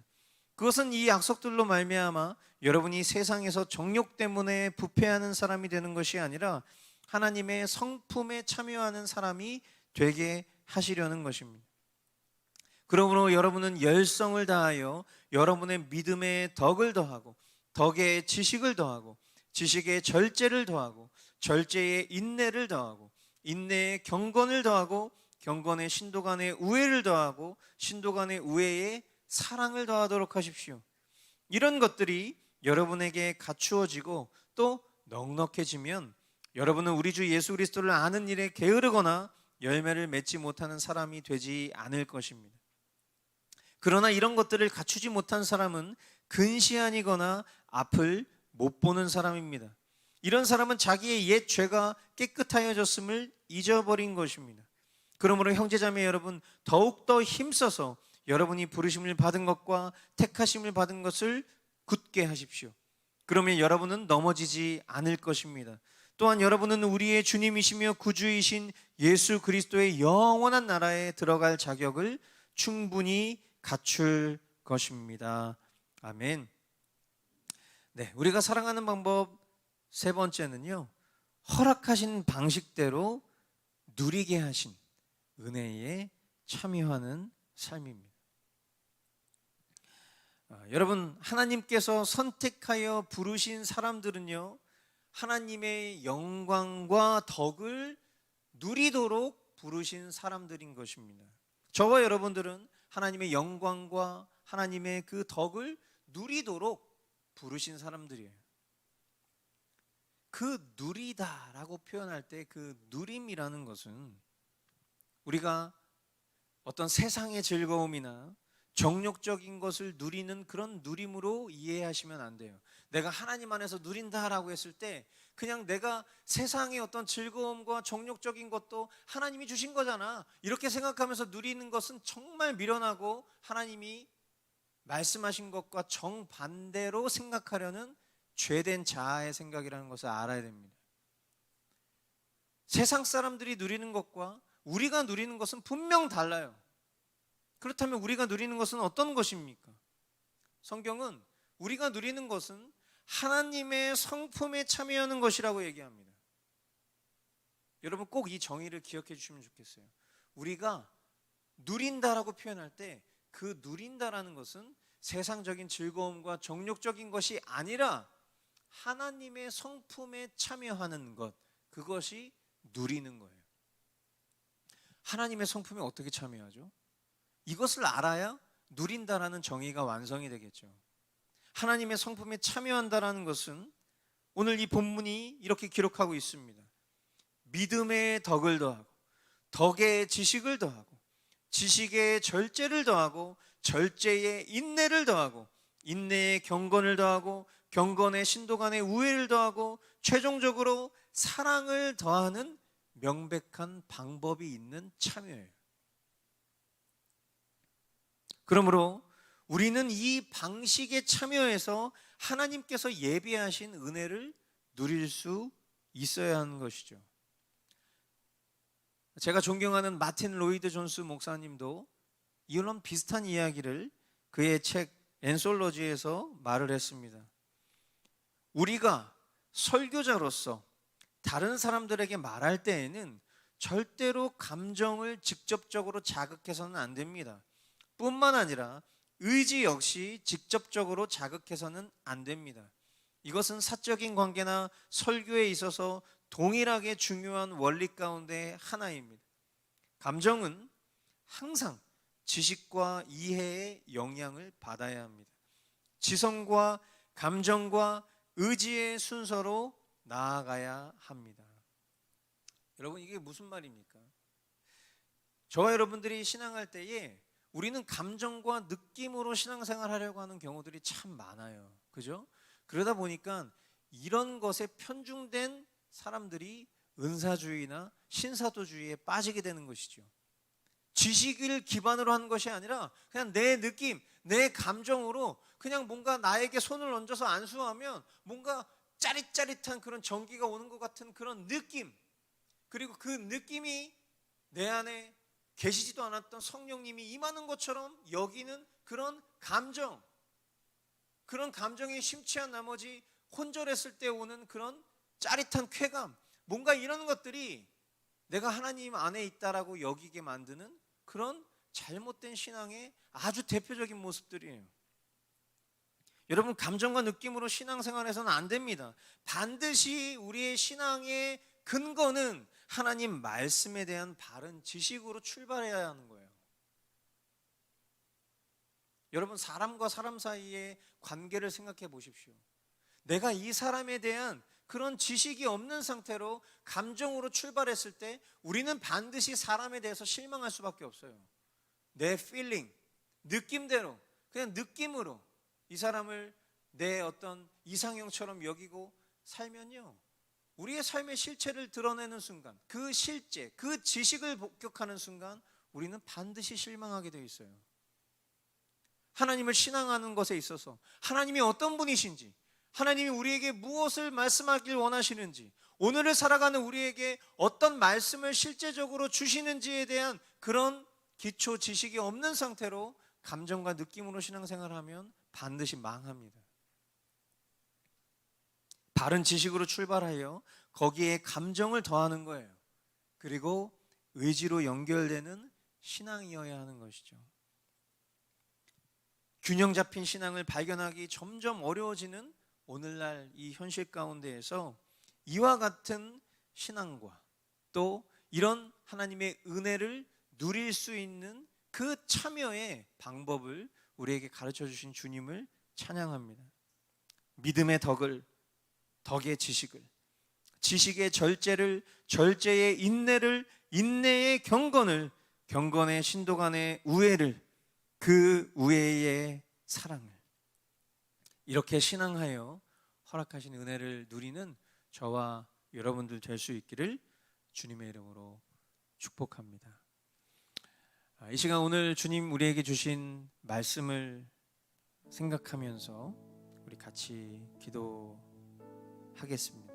그것은 이 약속들로 말미암아 여러분이 세상에서 정욕 때문에 부패하는 사람이 되는 것이 아니라 하나님의 성품에 참여하는 사람이 되게 하시려는 것입니다. 그러므로 여러분은 열성을 다하여 여러분의 믿음의 덕을 더하고 덕의 지식을 더하고 지식의 절제를 더하고 절제의 인내를 더하고 인내의 경건을 더하고 경건의 신도 간의 우애를 더하고 신도 간의 우애에 사랑을 더하도록 하십시오. 이런 것들이 여러분에게 갖추어지고 또 넉넉해지면 여러분은 우리 주 예수 그리스도를 아는 일에 게으르거나 열매를 맺지 못하는 사람이 되지 않을 것입니다. 그러나 이런 것들을 갖추지 못한 사람은 근시안이거나 앞을 못 보는 사람입니다. 이런 사람은 자기의 옛 죄가 깨끗하여졌음을 잊어버린 것입니다. 그러므로 형제자매 여러분, 더욱더 힘써서 여러분이 부르심을 받은 것과 택하심을 받은 것을 굳게 하십시오. 그러면 여러분은 넘어지지 않을 것입니다. 또한 여러분은 우리의 주님이시며 구주이신 예수 그리스도의 영원한 나라에 들어갈 자격을 충분히 갖출 것입니다. 아멘. 네, 우리가 사랑하는 방법 세 번째는요, 허락하신 방식대로 누리게 하신 은혜에 참여하는 삶입니다. 여러분, 하나님께서 선택하여 부르신 사람들은요, 하나님의 영광과 덕을 누리도록 부르신 사람들인 것입니다. 저와 여러분들은 하나님의 영광과 하나님의 그 덕을 누리도록 부르신 사람들이에요. 그 누리다라고 표현할 때 그 누림이라는 것은 우리가 어떤 세상의 즐거움이나 정욕적인 것을 누리는 그런 누림으로 이해하시면 안 돼요. 내가 하나님 안에서 누린다라고 했을 때 그냥 내가 세상의 어떤 즐거움과 정욕적인 것도 하나님이 주신 거잖아, 이렇게 생각하면서 누리는 것은 정말 미련하고 하나님이 말씀하신 것과 정반대로 생각하려는 죄된 자아의 생각이라는 것을 알아야 됩니다. 세상 사람들이 누리는 것과 우리가 누리는 것은 분명 달라요. 그렇다면 우리가 누리는 것은 어떤 것입니까? 성경은 우리가 누리는 것은 하나님의 성품에 참여하는 것이라고 얘기합니다. 여러분 꼭 이 정의를 기억해 주시면 좋겠어요. 우리가 누린다라고 표현할 때 그 누린다라는 것은 세상적인 즐거움과 정욕적인 것이 아니라 하나님의 성품에 참여하는 것, 그것이 누리는 거예요. 하나님의 성품에 어떻게 참여하죠? 이것을 알아야 누린다라는 정의가 완성이 되겠죠. 하나님의 성품에 참여한다라는 것은 오늘 이 본문이 이렇게 기록하고 있습니다. 믿음의 덕을 더하고 덕의 지식을 더하고 지식의 절제를 더하고 절제의 인내를 더하고 인내의 경건을 더하고 경건의 신도 간의 우애를 더하고 최종적으로 사랑을 더하는 명백한 방법이 있는 참여예요. 그러므로 우리는 이 방식에 참여해서 하나님께서 예비하신 은혜를 누릴 수 있어야 하는 것이죠. 제가 존경하는 마틴 로이드 존스 목사님도 이런 비슷한 이야기를 그의 책 앤솔로지에서 말을 했습니다. 우리가 설교자로서 다른 사람들에게 말할 때에는 절대로 감정을 직접적으로 자극해서는 안 됩니다. 뿐만 아니라 의지 역시 직접적으로 자극해서는 안 됩니다. 이것은 사적인 관계나 설교에 있어서 동일하게 중요한 원리 가운데 하나입니다. 감정은 항상 지식과 이해의 영향을 받아야 합니다. 지성과 감정과 의지의 순서로 나아가야 합니다. 여러분 이게 무슨 말입니까? 저와 여러분들이 신앙할 때에 우리는 감정과 느낌으로 신앙생활 하려고 하는 경우들이 참 많아요. 그죠? 그러다 보니까 이런 것에 편중된 사람들이 은사주의나 신사도주의에 빠지게 되는 것이죠. 지식을 기반으로 하는 것이 아니라 그냥 내 느낌, 내 감정으로 그냥 뭔가 나에게 손을 얹어서 안수하면 뭔가 짜릿짜릿한 그런 전기가 오는 것 같은 그런 느낌, 그리고 그 느낌이 내 안에 계시지도 않았던 성령님이 임하는 것처럼 여기는 그런 감정, 그런 감정에 심취한 나머지 혼절했을 때 오는 그런 짜릿한 쾌감, 뭔가 이런 것들이 내가 하나님 안에 있다라고 여기게 만드는 그런 잘못된 신앙의 아주 대표적인 모습들이에요. 여러분 감정과 느낌으로 신앙생활해서는 안 됩니다. 반드시 우리의 신앙의 근거는 하나님 말씀에 대한 바른 지식으로 출발해야 하는 거예요. 여러분 사람과 사람 사이의 관계를 생각해 보십시오. 내가 이 사람에 대한 그런 지식이 없는 상태로 감정으로 출발했을 때 우리는 반드시 사람에 대해서 실망할 수밖에 없어요. 내 필링, 느낌대로, 그냥 느낌으로 이 사람을 내 어떤 이상형처럼 여기고 살면요, 우리의 삶의 실체를 드러내는 순간, 그 실제, 그 지식을 복격하는 순간 우리는 반드시 실망하게 되어 있어요. 하나님을 신앙하는 것에 있어서 하나님이 어떤 분이신지, 하나님이 우리에게 무엇을 말씀하길 원하시는지, 오늘을 살아가는 우리에게 어떤 말씀을 실제적으로 주시는지에 대한 그런 기초 지식이 없는 상태로 감정과 느낌으로 신앙생활을 하면 반드시 망합니다. 바른 지식으로 출발하여 거기에 감정을 더하는 거예요. 그리고 의지로 연결되는 신앙이어야 하는 것이죠. 균형 잡힌 신앙을 발견하기 점점 어려워지는 오늘날 이 현실 가운데에서 이와 같은 신앙과 또 이런 하나님의 은혜를 누릴 수 있는 그 참여의 방법을 우리에게 가르쳐 주신 주님을 찬양합니다. 믿음의 덕을, 덕의 지식을, 지식의 절제를, 절제의 인내를, 인내의 경건을, 경건의 신도 간의 우애를, 그 우애의 사랑을, 이렇게 신앙하여 허락하신 은혜를 누리는 저와 여러분들 될 수 있기를 주님의 이름으로 축복합니다. 이 시간 오늘 주님 우리에게 주신 말씀을 생각하면서 우리 같이 기도하겠습니다.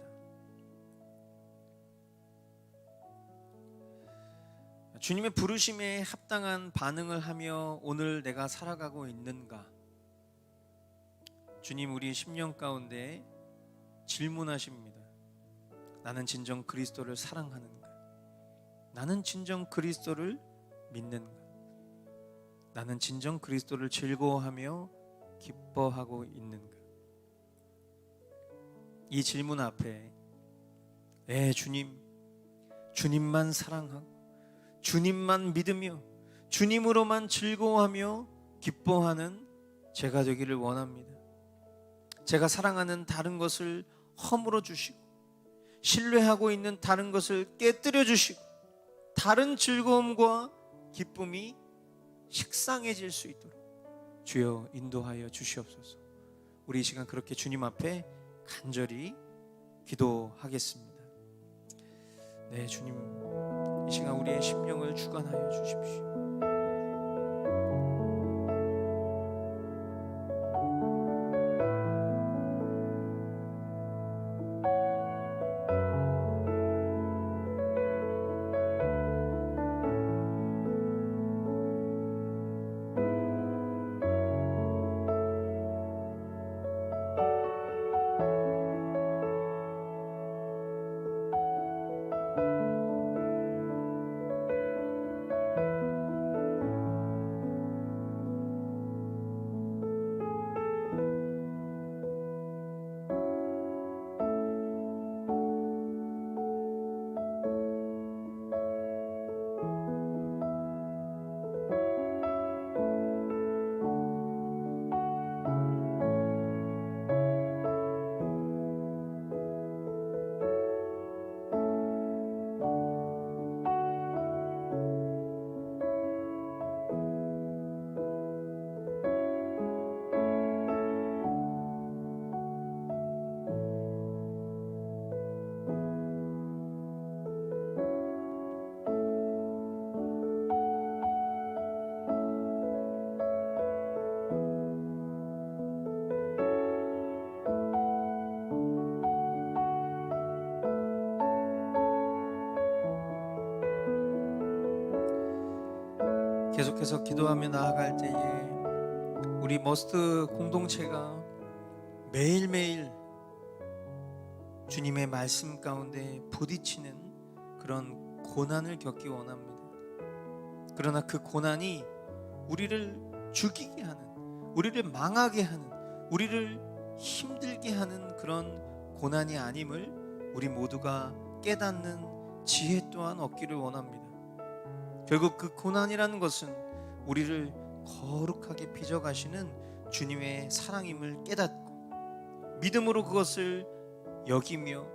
주님의 부르심에 합당한 반응을 하며 오늘 내가 살아가고 있는가? 주님 우리 심령 가운데 질문하십니다. 나는 진정 그리스도를 사랑하는가? 나는 진정 그리스도를 믿는가? 나는 진정 그리스도를 즐거워하며 기뻐하고 있는가? 이 질문 앞에 주님만 사랑하고 주님만 믿으며 주님으로만 즐거워하며 기뻐하는 제가 되기를 원합니다. 제가 사랑하는 다른 것을 허물어 주시고 신뢰하고 있는 다른 것을 깨뜨려 주시고 다른 즐거움과 기쁨이 식상해질 수 있도록 주여 인도하여 주시옵소서. 우리 이 시간 그렇게 주님 앞에 간절히 기도하겠습니다. 네, 주님 이 시간 우리의 심령을 주관하여 주십시오. 계속해서 기도하며 나아갈 때에 우리 머스트 공동체가 매일매일 주님의 말씀 가운데 부딪히는 그런 고난을 겪기 원합니다. 그러나 그 고난이 우리를 죽이게 하는, 우리를 망하게 하는, 우리를 힘들게 하는 그런 고난이 아님을 우리 모두가 깨닫는 지혜 또한 얻기를 원합니다. 결국 그 고난이라는 것은 우리를 거룩하게 빚어가시는 주님의 사랑임을 깨닫고 믿음으로 그것을 여기며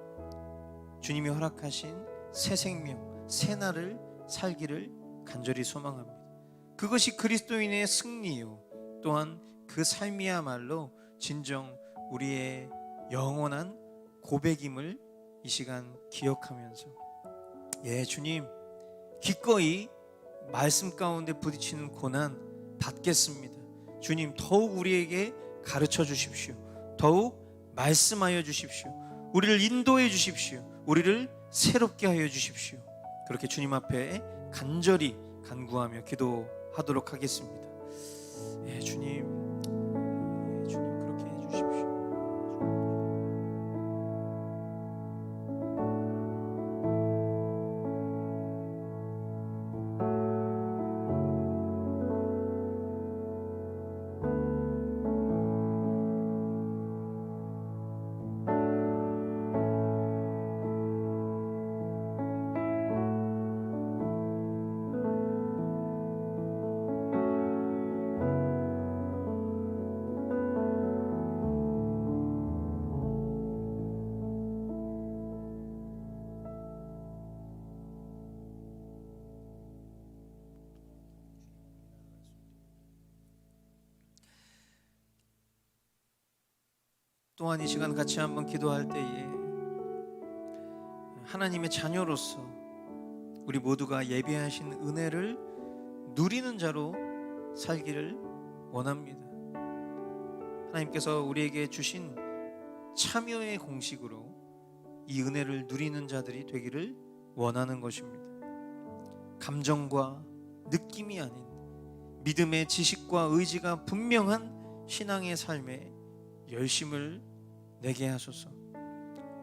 주님이 허락하신 새 생명, 새 날을 살기를 간절히 소망합니다. 그것이 그리스도인의 승리요 또한 그 삶이야말로 진정 우리의 영원한 고백임을 이 시간 기억하면서 주님 기꺼이 말씀 가운데 부딪히는 고난 받겠습니다. 주님 더욱 우리에게 가르쳐 주십시오. 더욱 말씀하여 주십시오. 우리를 인도해 주십시오. 우리를 새롭게 하여 주십시오. 그렇게 주님 앞에 간절히 간구하며 기도하도록 하겠습니다. 주님 그렇게 해 주십시오. 또한 이 시간 같이 한번 기도할 때에 하나님의 자녀로서 우리 모두가 예비하신 은혜를 누리는 자로 살기를 원합니다. 하나님께서 우리에게 주신 참여의 공식으로 이 은혜를 누리는 자들이 되기를 원하는 것입니다. 감정과 느낌이 아닌 믿음의 지식과 의지가 분명한 신앙의 삶에 열심을 내게 하소서.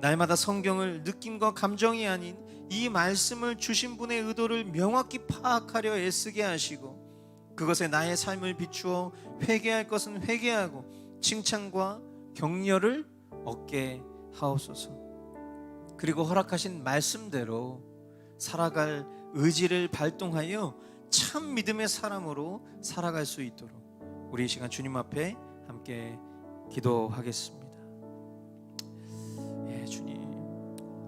날마다 성경을 느낌과 감정이 아닌 이 말씀을 주신 분의 의도를 명확히 파악하려 애쓰게 하시고, 그것에 나의 삶을 비추어 회개할 것은 회개하고 칭찬과 격려를 얻게 하옵소서. 그리고 허락하신 말씀대로 살아갈 의지를 발동하여 참 믿음의 사람으로 살아갈 수 있도록 우리 이 시간 주님 앞에 함께 기도하겠습니다. 예, 주님,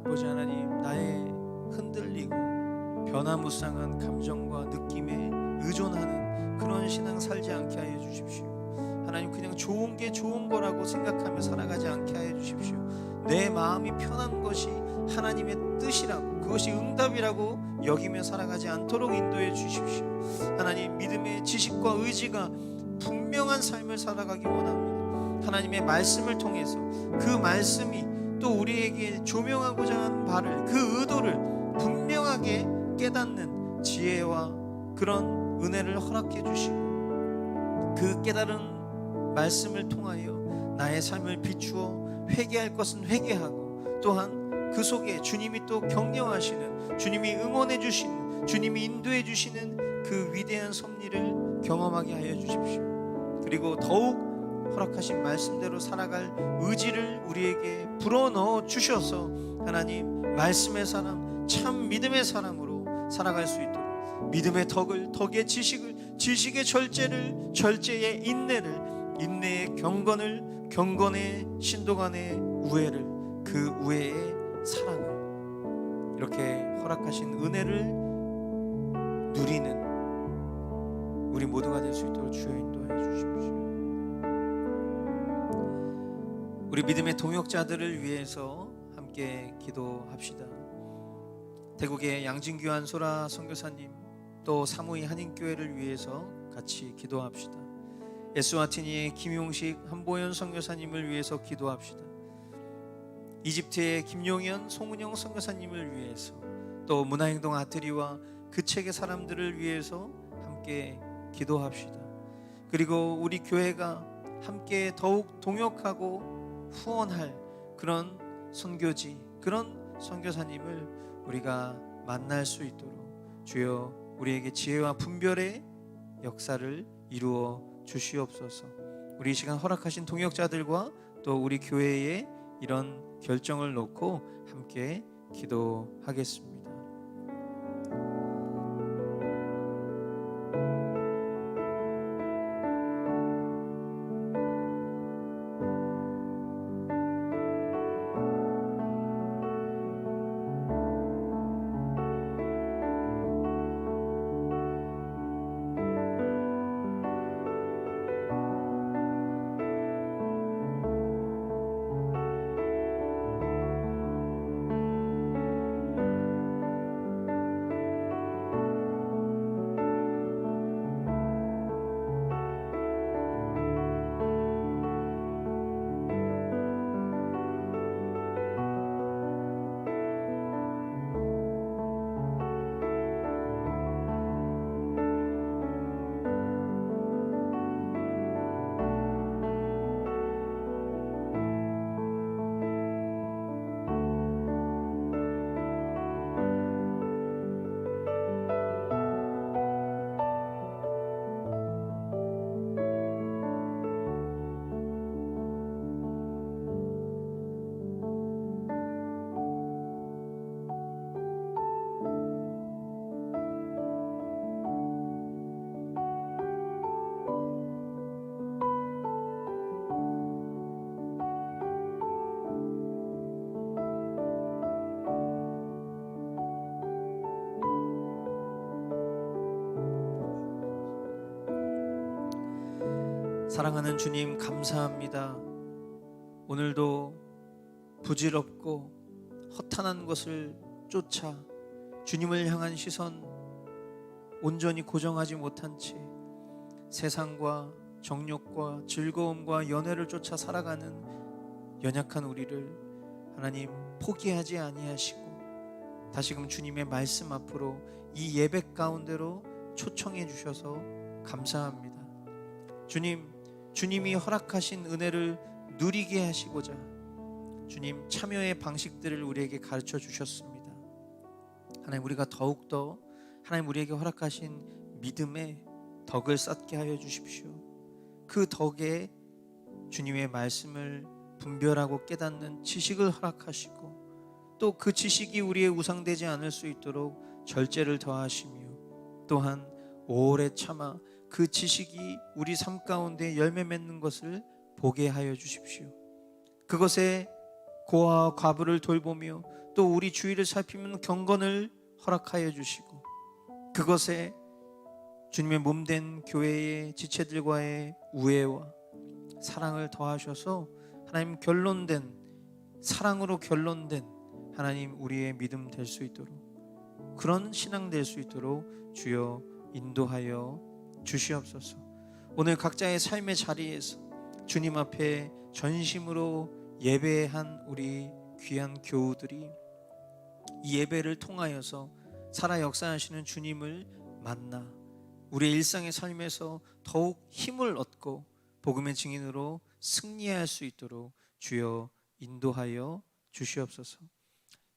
아버지 하나님, 나의 흔들리고 변화무쌍한 감정과 느낌에 의존하는 그런 신앙 살지 않게 하여 주십시오. 하나님, 그냥 좋은 게 좋은 거라고 생각하며 살아가지 않게 하여 주십시오. 내 마음이 편한 것이 하나님의 뜻이라고, 그것이 응답이라고 여기며 살아가지 않도록 인도해 주십시오. 하나님, 믿음의 지식과 의지가 분명한 삶을 살아가기 원합니다. 하나님의 말씀을 통해서 그 말씀이 또 우리에게 조명하고자 하는 바를, 그 의도를 분명하게 깨닫는 지혜와 그런 은혜를 허락해 주시고, 그 깨달은 말씀을 통하여 나의 삶을 비추어 회개할 것은 회개하고, 또한 그 속에 주님이 또 격려하시는, 주님이 응원해 주시는, 주님이 인도해 주시는 그 위대한 섭리를 경험하게 하여 주십시오. 그리고 더욱 허락하신 말씀대로 살아갈 의지를 우리에게 불어넣어 주셔서 하나님, 말씀의 사람, 참 믿음의 사람으로 살아갈 수 있도록 믿음의 덕을, 덕의 지식을, 지식의 절제를, 절제의 인내를, 인내의 경건을, 경건의 신도간의 우애를, 그 우애의 사랑을, 이렇게 허락하신 은혜를 누리는 우리 모두가 될 수 있도록 주여 인도하여 주십시오. 우리 믿음의 동역자들을 위해서 함께 기도합시다. 대국의 양진규 한소라 선교사님, 또 사무이 한인교회를 위해서 같이 기도합시다. 에스와티니의 김용식 한보현 선교사님을 위해서 기도합시다. 이집트의 김용현 송은영 선교사님을 위해서, 또 문화행동 아트리와 그 책의 사람들을 위해서 함께 기도합시다. 그리고 우리 교회가 함께 더욱 동역하고 후원할 그런 선교지, 그런 선교사님을 우리가 만날 수 있도록 주여 우리에게 지혜와 분별의 역사를 이루어 주시옵소서. 우리 이 시간 허락하신 동역자들과 또 우리 교회의 이런 결정을 놓고 함께 기도하겠습니다. 사랑하는 주님, 감사합니다. 오늘도 부질없고 허탄한 것을 쫓아 주님을 향한 시선 온전히 고정하지 못한 채 세상과 정욕과 즐거움과 연애를 쫓아 살아가는 연약한 우리를 하나님 포기하지 아니하시고 다시금 주님의 말씀 앞으로 이 예배 가운데로 초청해 주셔서 감사합니다. 주님, 주님이 허락하신 은혜를 누리게 하시고자 주님 참여의 방식들을 우리에게 가르쳐 주셨습니다. 하나님, 우리가 더욱더 하나님 우리에게 허락하신 믿음의 덕을 쌓게 하여 주십시오. 그 덕에 주님의 말씀을 분별하고 깨닫는 지식을 허락하시고 또 그 지식이 우리의 우상되지 않을 수 있도록 절제를 더하시며 또한 오래 참아 그 지식이 우리 삶 가운데 열매 맺는 것을 보게 하여 주십시오. 그것에 고아와 과부를 돌보며 또 우리 주위를 살피면 경건을 허락하여 주시고 그것에 주님의 몸된 교회의 지체들과의 우애와 사랑을 더하셔서 하나님 결론된 사랑으로 결론된 하나님 우리의 믿음 될 수 있도록 그런 신앙 될 수 있도록 주여 인도하여 주시옵소서. 오늘 각자의 삶의 자리에서 주님 앞에 전심으로 예배한 우리 귀한 교우들이 이 예배를 통하여서 살아 역사하시는 주님을 만나 우리의 일상의 삶에서 더욱 힘을 얻고 복음의 증인으로 승리할 수 있도록 주여 인도하여 주시옵소서.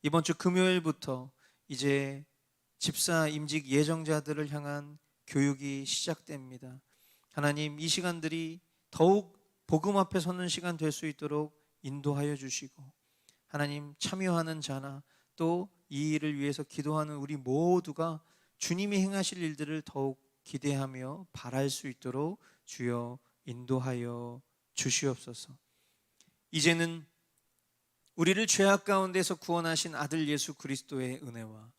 이번 주 금요일부터 이제 집사 임직 예정자들을 향한 교육이 시작됩니다. 하나님, 이 시간들이 더욱 복음 앞에 서는 시간 될 수 있도록 인도하여 주시고 하나님, 참여하는 자나 또 이 일을 위해서 기도하는 우리 모두가 주님이 행하실 일들을 더욱 기대하며 바랄 수 있도록 주여 인도하여 주시옵소서. 이제는 우리를 죄악 가운데서 구원하신 아들 예수 그리스도의 은혜와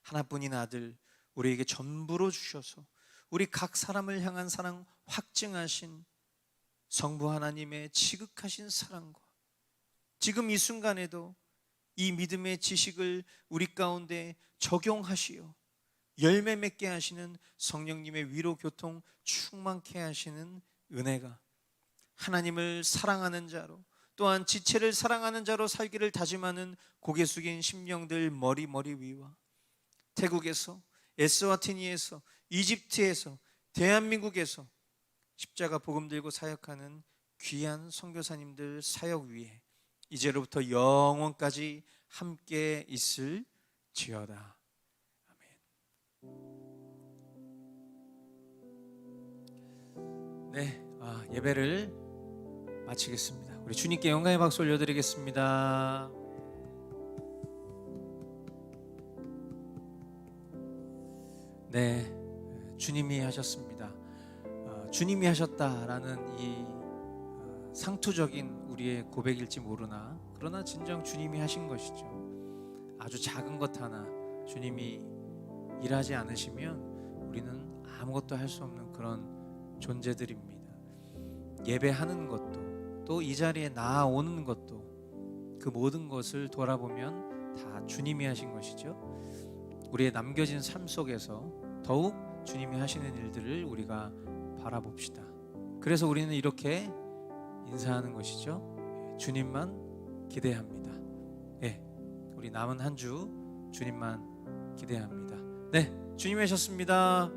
하나뿐인 아들 우리에게 전부로 주셔서 우리 각 사람을 향한 사랑 확증하신 성부 하나님의 지극하신 사랑과 지금 이 순간에도 이 믿음의 지식을 우리 가운데 적용하시어 열매 맺게 하시는 성령님의 위로 교통 충만케 하시는 은혜가 하나님을 사랑하는 자로 또한 지체를 사랑하는 자로 살기를 다짐하는 고개 숙인 심령들 머리 위와 태국에서 에스와티니에서 이집트에서 대한민국에서 십자가 복음 들고 사역하는 귀한 선교사님들 사역 위에 이제로부터 영원까지 함께 있을지어다. 아멘. 네, 예배를 마치겠습니다. 우리 주님께 영광의 박수 올려드리겠습니다. 네, 주님이 하셨습니다. 주님이 하셨다라는 이 상투적인 우리의 고백일지 모르나 그러나 진정 주님이 하신 것이죠. 아주 작은 것 하나 주님이 일하지 않으시면 우리는 아무것도 할 수 없는 그런 존재들입니다. 예배하는 것도 또 이 자리에 나아오는 것도 그 모든 것을 돌아보면 다 주님이 하신 것이죠. 우리의 남겨진 삶 속에서 더욱 주님이 하시는 일들을 우리가 바라봅시다. 그래서 우리는 이렇게 인사하는 것이죠. 주님만 기대합니다. 예, 우리 남은 한 주 주님만 기대합니다. 네, 주님이 하셨습니다.